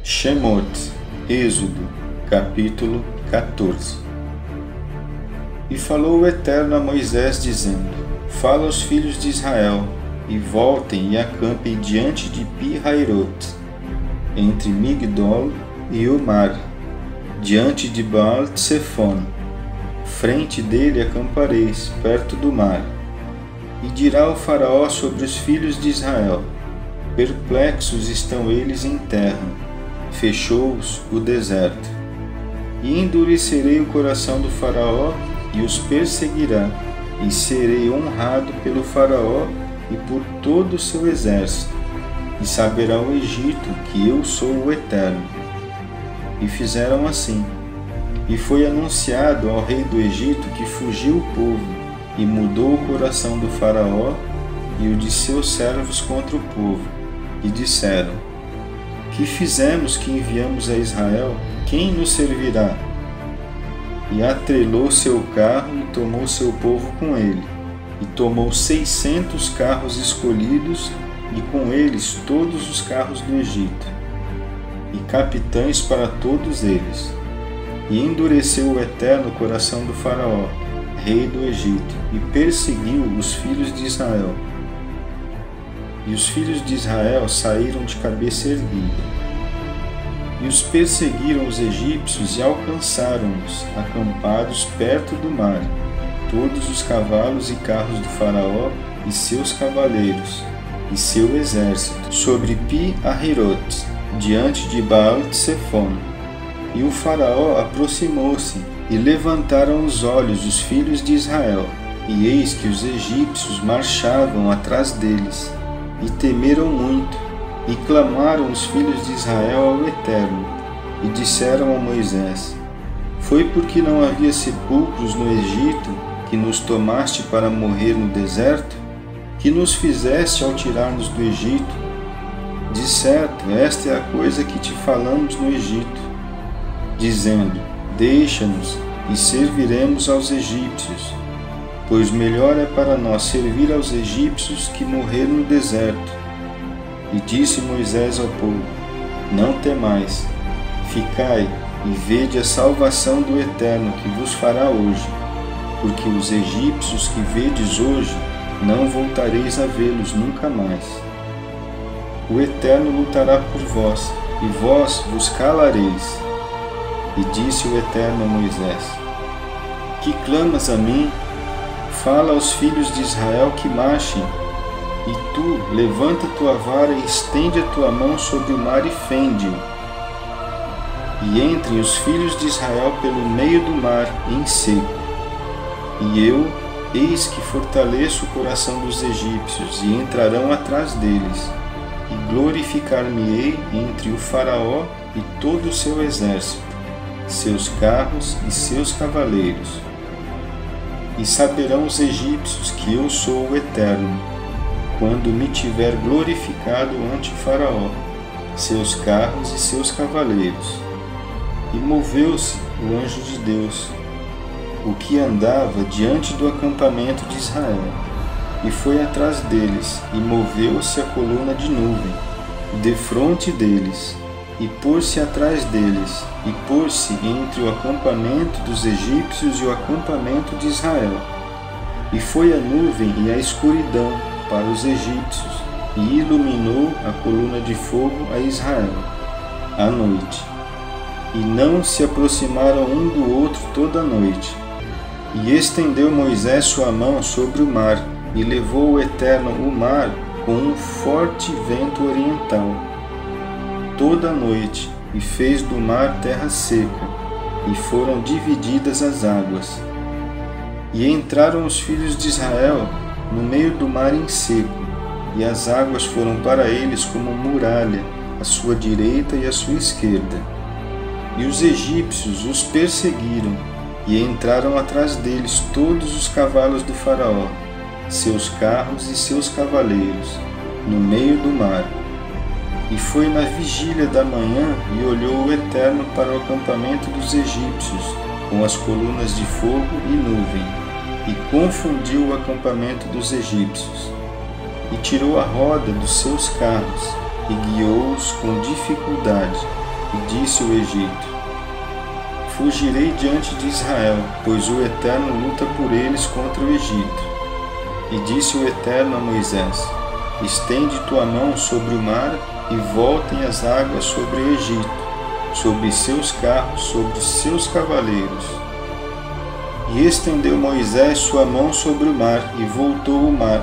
Shemot, Êxodo, capítulo 14. E falou o Eterno a Moisés, dizendo: Fala aos filhos de Israel, e voltem e acampem diante de Pi-Hairot, entre Migdol e o mar, diante de Baal-Tsefon. Frente dele acampareis, perto do mar. E dirá o faraó sobre os filhos de Israel: Perplexos estão eles em terra, fechou-os o deserto. E endurecerei o coração do faraó, e os perseguirá, e serei honrado pelo faraó e por todo o seu exército, e saberá o Egito que eu sou o Eterno. E fizeram assim. E foi anunciado ao rei do Egito que fugiu o povo, e mudou o coração do faraó e o de seus servos contra o povo, e disseram: Que fizemos que enviamos a Israel? Quem nos servirá? E atrelou seu carro e tomou seu povo com ele, e tomou 600 carros escolhidos, e com eles todos os carros do Egito, e capitães para todos eles. E endureceu o Eterno o coração do faraó, rei do Egito, e perseguiu os filhos de Israel. E os filhos de Israel saíram de cabeça erguida. E os perseguiram os egípcios e alcançaram-os, acampados perto do mar, todos os cavalos e carros do faraó e seus cavaleiros, e seu exército, sobre Pi-Hairot, diante de Baal-Tsefon. E o faraó aproximou-se, e levantaram os olhos os filhos de Israel, e eis que os egípcios marchavam atrás deles, e temeram muito, e clamaram os filhos de Israel ao Eterno, e disseram a Moisés: Foi porque não havia sepulcros no Egito que nos tomaste para morrer no deserto? Que nos fizeste ao tirar-nos do Egito? De certo, esta é a coisa que te falamos no Egito, dizendo: Deixa-nos, e serviremos aos egípcios, pois melhor é para nós servir aos egípcios que morrer no deserto. E disse Moisés ao povo: Não temais, ficai e vede a salvação do Eterno que vos fará hoje, porque os egípcios que vedes hoje, não voltareis a vê-los nunca mais. O Eterno lutará por vós, e vós vos calareis. E disse o Eterno a Moisés: Que clamas a mim? Fala aos filhos de Israel que marchem. E tu, levanta tua vara e estende a tua mão sobre o mar e fende-o. E entrem os filhos de Israel pelo meio do mar em seco. E eu, eis que fortaleço o coração dos egípcios, e entrarão atrás deles. E glorificar-me-ei entre o faraó e todo o seu exército, seus carros e seus cavaleiros. E saberão os egípcios que eu sou o Eterno, quando me tiver glorificado ante o faraó, seus carros e seus cavaleiros. E moveu-se o anjo de Deus, o que andava diante do acampamento de Israel, e foi atrás deles, e moveu-se a coluna de nuvem, defronte deles, e pôs-se atrás deles, e pôs-se entre o acampamento dos egípcios e o acampamento de Israel. E foi a nuvem e a escuridão para os egípcios, e iluminou a coluna de fogo a Israel à noite. E não se aproximaram um do outro toda a noite. E estendeu Moisés sua mão sobre o mar, e levou o Eterno o mar com um forte vento oriental toda a noite, e fez do mar terra seca, e foram divididas as águas. E entraram os filhos de Israel no meio do mar em seco, e as águas foram para eles como muralha, à sua direita e à sua esquerda. E os egípcios os perseguiram, e entraram atrás deles todos os cavalos do faraó, seus carros e seus cavaleiros, no meio do mar. E foi na vigília da manhã, e olhou o Eterno para o acampamento dos egípcios, com as colunas de fogo e nuvem, e confundiu o acampamento dos egípcios, e tirou a roda dos seus carros, e guiou-os com dificuldade, E disse o Egito: Fugirei diante de Israel, pois o Eterno luta por eles contra o Egito. E disse o Eterno a Moisés: Estende tua mão sobre o mar, e voltem as águas sobre o Egito, sobre seus carros, sobre seus cavaleiros. E estendeu Moisés sua mão sobre o mar, e voltou o mar.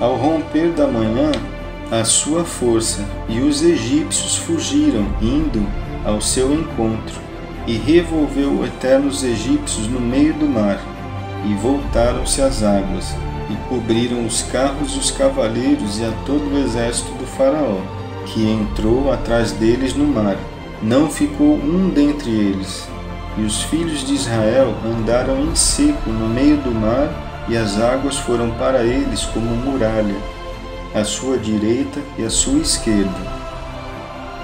Ao romper da manhã, a sua força, e os egípcios fugiram, indo ao seu encontro. E revolveu o Eterno os egípcios no meio do mar, e voltaram-se as águas, e cobriram os carros e os cavaleiros e a todo o exército do faraó, que entrou atrás deles no mar. Não ficou um dentre eles. E os filhos de Israel andaram em seco no meio do mar, e as águas foram para eles como muralha, à sua direita e à sua esquerda.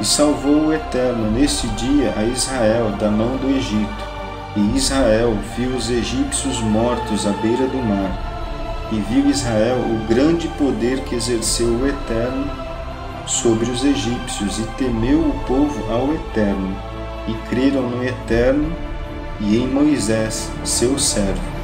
E salvou o Eterno neste dia a Israel da mão do Egito. E Israel viu os egípcios mortos à beira do mar. E viu Israel o grande poder que exerceu o Eterno sobre os egípcios, e temeu o povo ao Eterno, e creram no Eterno e em Moisés, seu servo.